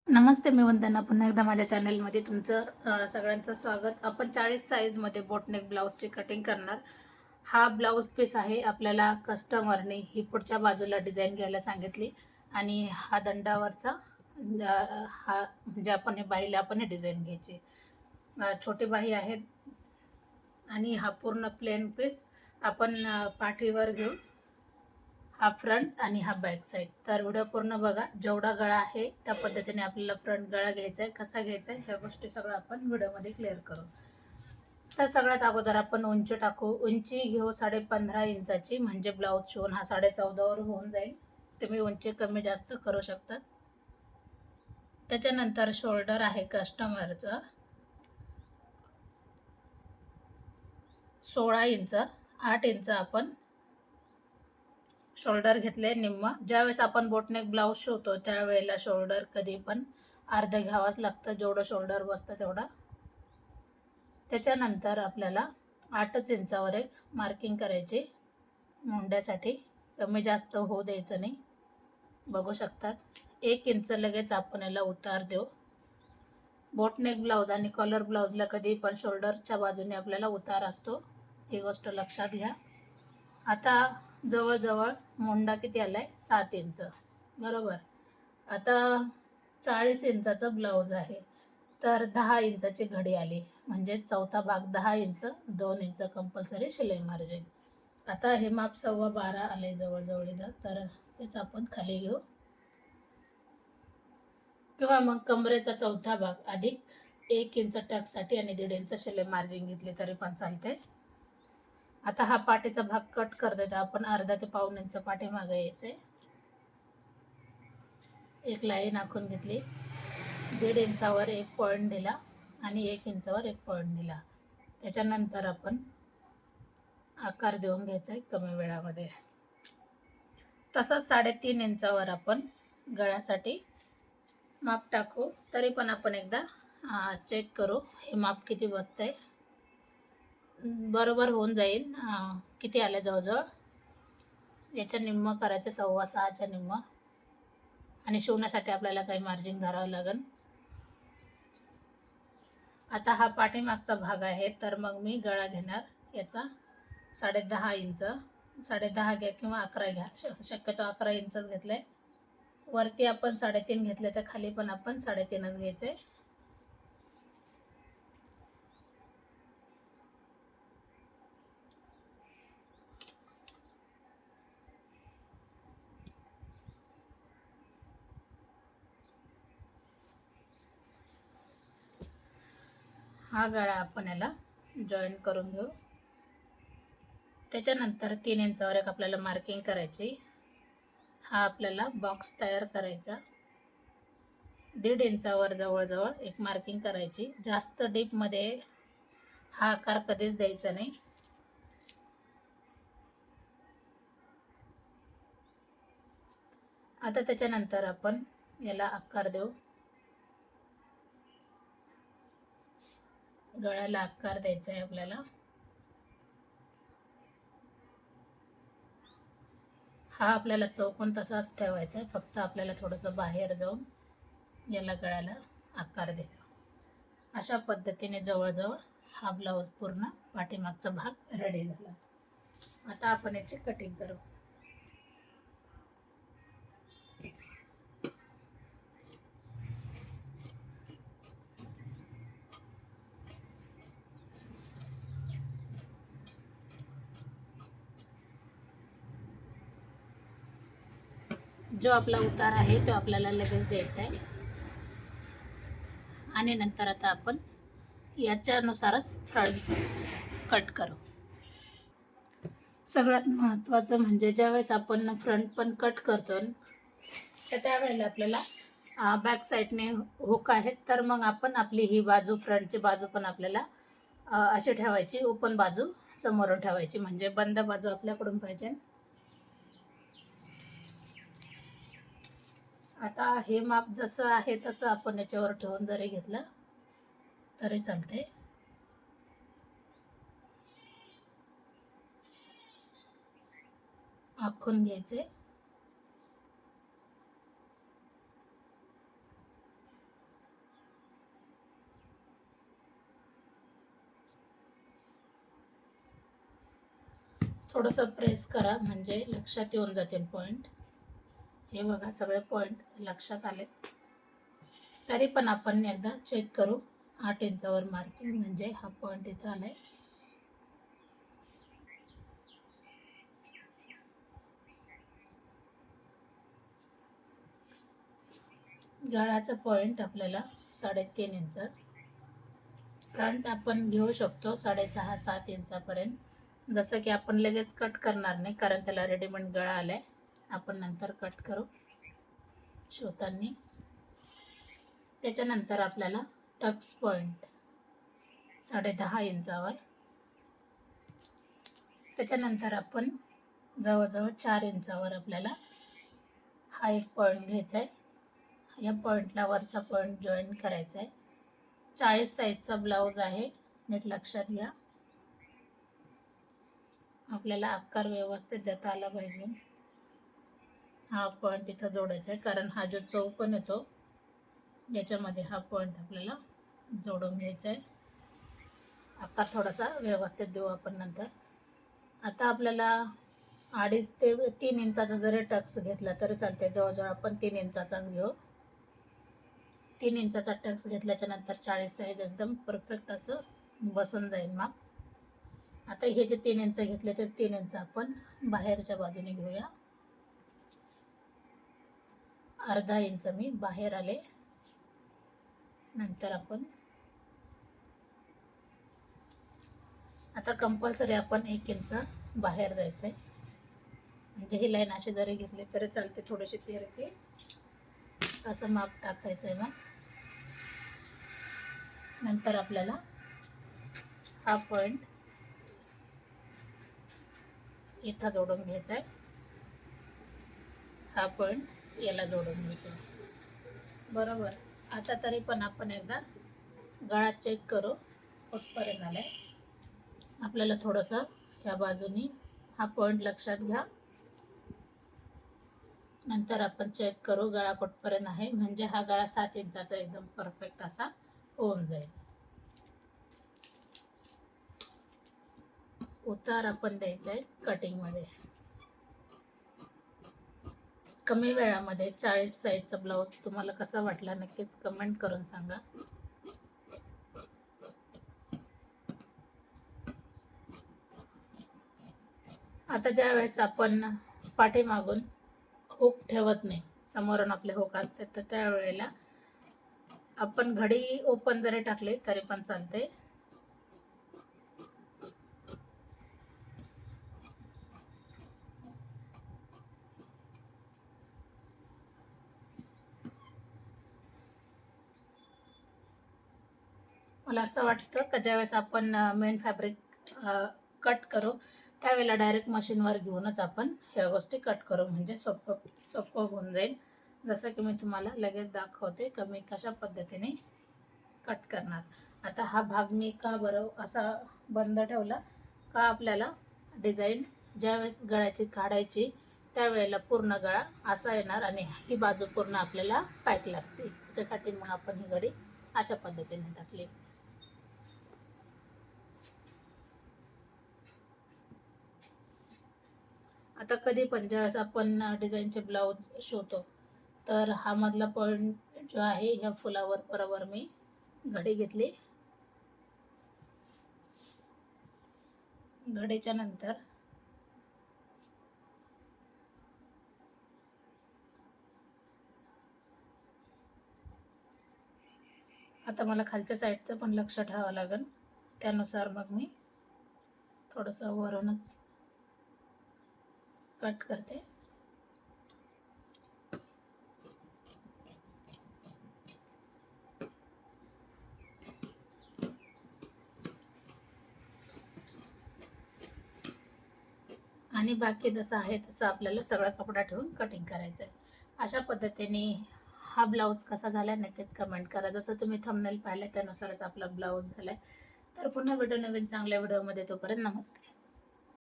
नमस्ते, मी वंदना. पुन्हा एकदा माझ्या चॅनलमध्ये तुमचं सगळ्यांचं स्वागत. आपण 40 साईजमध्ये बोटनेक ब्लाऊजची कटिंग करणार. हा ब्लाऊज पीस आहे. आपल्याला कस्टमरने ही पुढच्या बाजूला डिझाईन घ्यायला सांगितली आणि हा दंडावरचा हा म्हणजे आपण हे बाहीला आपण डिझाईन घ्यायची. छोटी बाही आहे आणि हा पूर्ण प्लेन पीस आपण पाठीवर घेऊ. हा फ्रंट आणि हा बॅक साईड. तर व्हिडिओ पूर्ण बघा. जेवढा गळा आहे त्या पद्धतीने आपल्याला फ्रंट गळा घ्यायचा आहे, कसा घ्यायचा आहे ह्या गोष्टी सगळं आपण व्हिडिओमध्ये क्लिअर करू. तर सगळ्यात अगोदर आपण उंची टाकू. उंची घेऊ 15.5 इंचाची, म्हणजे ब्लाऊज शिवून हा 14.5 होऊन जाईल. तुम्ही उंची कमी जास्त करू शकतात. त्याच्यानंतर शोल्डर आहे कस्टमरचं 16 इंच. 8 इंच आपण शोल्डर घेतले निम्म. ज्यावेळेस आपण बोटनेक ब्लाऊज शिवतो त्यावेळेला शोल्डर कधी पण अर्ध घ्यावाच लागतं, जेवढं शोल्डर बसतं तेवढा. त्याच्यानंतर आपल्याला 8 इंचावर एक मार्किंग करायची मुंड्यासाठी. कमी जास्त होऊ द्यायचं नाही. बघू शकतात 1 इंच लगेच आपण याला उतार देऊ. बोटनेक ब्लाऊज आणि कॉलर ब्लाऊजला कधी पण शोल्डरच्या बाजूने आपल्याला उतार असतो, ही गोष्ट लक्षात घ्या. आता जवळजवळ मुंडा किती आलाय 7 इंच, बरोबर. आता 40 इंचाचा ब्लाऊज आहे, तर 10 इंचाची घडी आली, म्हणजे चौथा भाग 10 इंच, 2 इंच कंपल्सरी शिलाई मार्जिन. आता हे माप 12.25 आले जवळजवळ इथं, तर तेच आपण खाली घेऊ. किंवा मग कमरेचा चौथा भाग अधिक 1 इंच टक्ससाठी आणि 1.5 इंच शिलाई मार्जिन घेतली तरी पण चालते. आता हा पाठीचा भाग कट करतोय, तर आपण अर्धा ते पाऊण इंच पाठीमागे यायचे. एक लाईन आखून घेतली. 1.5 इंचावर एक पॉईंट दिला आणि 1 इंचावर एक पॉईंट दिला. त्याच्यानंतर आपण आकार देऊन घ्यायचा आहे कमी वेळामध्ये. तसंच 3.5 इंचावर आपण गळ्यासाठी माप टाकू. तरी पण आपण एकदा चेक करू हे माप किती बसतंय. बरोबर होऊन जाईल. किती आलं जवळजवळ याच्या निम्म करायचं, 6.25च्या निम्म. आणि शिवण्यासाठी आपल्याला काही मार्जिन धरावं लागेल. आता हा पाठीमागचा भाग आहे, तर मग मी गळा घेणार याचा 10.5 इंच. 10.5 घ्या किंवा 11 घ्या, शक्यतो 11 इंचच घेतलंय. वरती आपण 3.5 घेतले, तर खाली पण आपण 3.5च घ्यायचे. हा गळा आपण याला जॉईन करून घेऊ. त्याच्यानंतर 3 इंचावर एक आपल्याला मार्किंग करायची. हा आपल्याला बॉक्स तयार करायचा. 1.5 इंचावर जवळजवळ एक मार्किंग करायची. जास्त डीपमध्ये हा आकार कधीच द्यायचा नाही. आता त्याच्यानंतर आपण याला आकार देऊ. गळ्याला आकार द्यायचा आहे आपल्याला. हा आपल्याला चौकोन तसाच ठेवायचा आहे, फक्त आपल्याला थोडंसं बाहेर जाऊन याला गळ्याला आकार द्यायचा. अशा पद्धतीने जवळजवळ हा ब्लाऊज पूर्ण पाठीमागचा भाग रेडी झाला. आता आपण याची कटिंग करू. जो आपला उतार आहे तो आपल्याला लगेच द्यायचा आहे आणि नंतर आता आपण याच्यानुसारच फ्रंट कट करू. सगळ्यात महत्त्वाचं म्हणजे ज्यावेळेस आपण फ्रंट पण कट करतो तर त्यावेळेला आपल्याला बॅक साईडने हुक आहेत, तर मग आपण आपली ही बाजू फ्रंटची बाजू पण आपल्याला अशी ठेवायची. ओपन बाजू समोरून ठेवायची, म्हणजे बंद बाजू आपल्याकडून पाहिजे. आता हे माप जसं आहे तसं आपण याच्यावर ठेवून जरी घेतलं तरी चालते. आखून घ्यायचे. थोडंसं प्रेस करा म्हणजे लक्षात येऊन जातील पॉईंट. हे बघा सगळे पॉईंट लक्षात आले. तरी पण आपण एकदा चेक करू. 8 इंचावर मार्किंग म्हणजे हा पॉईंट इथं आलाय. गळ्याचा पॉईंट आपल्याला 3.5 इंच. फ्रंट आपण घेऊ शकतो 6.5-7 इंचापर्यंत. जसं की आपण लगेच कट करणार नाही कारण त्याला रेडीमेड गळा आलाय. आपण नंतर कट करू शिवताना. त्याच्यानंतर आपल्याला टक्स पॉईंट 10.5 इंचावर. त्याच्यानंतर आपण जवळजवळ 4 इंचावर आपल्याला हा एक पॉईंट घ्यायचा आहे. या पॉईंटला वरचा पॉईंट जॉईन करायचा आहे. 40 साईजचा ब्लाऊज आहे, नीट लक्षात घ्या. आपल्याला आकार व्यवस्थित देता आला पाहिजे. हा पॉईंट इथं जोडायचा आहे कारण हा जो चौकोन येतो याच्यामध्ये हा पॉईंट आपल्याला जोडून घ्यायचा आहे. आकार थोडासा व्यवस्थित देऊ आपण नंतर. आता आपल्याला 2.5 ते 3 इंचाचा जरी टक्स घेतला तरी चालते. जवळजवळ आपण 3 इंचाचाच घेऊ. 3 इंचाचा टक्स घेतल्याच्या नंतर 40 साईज एकदम परफेक्ट असं बसून जाईल माप. आता हे जे 3 इंच घेतले ते 3 इंच आपण बाहेरच्या बाजूने घेऊया. अर्धा इंच मी बाहेर आले. नंतर आपण आता कंपल्सरी आपण 1 इंच बाहेर जायचं आहे. म्हणजे ही लाईन अशी जरी घेतली तरी चालते. थोडीशी तिरकी असं माप टाकायचं आहे. मग नंतर आपल्याला हा पॉईंट इथं जोडून घ्यायचा आहे. हा पॉईंट याला जोडून घ्यायचा आहे. बरोबर. आता तरी पण आपण एकदा गळा चेक करू कुठपर्यंत आलाय. आपल्याला थोडंसं ह्या बाजूनी हा पॉईंट लक्षात घ्या. नंतर आपण चेक करू गळा कुठपर्यंत आहे. म्हणजे हा गळा 7 इंचाचा एकदम परफेक्ट असा होऊन जाईल. उतार आपण द्यायचा आहे कटिंगमध्ये. कमी वेळामध्ये 40 साईजचा ब्लाऊज तुम्हाला कसा वाटला नक्कीच कमेंट करून सांगा. आता ज्या वेळेस आपण पाठीमागून हुक ठेवत नाही, समोरून आपले हुक असतात, तर त्यावेळेला आपण घडी ओपन जरी टाकले तरी पण चालते. मला असं वाटतं की ज्यावेळेस आपण मेन फॅब्रिक कट करू त्यावेळेला डायरेक्ट मशीनवर घेऊनच आपण ह्या गोष्टी कट करू म्हणजे सोपं होऊन जाईल. जसं की मी तुम्हाला लगेच दाखवते की मी कशा पद्धतीने कट करणार. आता हा भाग मी का बरं असा बंद ठेवला का आपल्याला डिझाईन ज्यावेळेस गळ्याची काढायची त्यावेळेला पूर्ण गळा असा येणार आणि ही बाजू पूर्ण आपल्याला पॅक लागते. त्याच्यासाठी मग आपण ही घडी अशा पद्धतीने टाकली. आता कधी पण ज्यावेळेस आपण डिझाईनचे ब्लाऊज शिवतो तर हा मधला पॉईंट जो आहे ह्या फुलावर बरोबर मी घडी घेतली. घडीच्या नंतर आता मला खालच्या साईडचं पण लक्ष ठेवावं लागेल. त्यानुसार मग मी थोडंसं वरूनच कट करते. आणि बाकी जसं आहे तसं आपल्याला सगळा कपडा ठेवून कटिंग करायचं आहे. अशा पद्धतीने हा ब्लाऊज कसा झाला नक्कीच कमेंट करा. जसं तुम्ही थंबनेल पाहिलं त्यानुसारच आपला ब्लाऊज झाला आहे. तर पुन्हा भेटू नवीन चांगल्या व्हिडिओमध्ये. तोपर्यंत नमस्ते.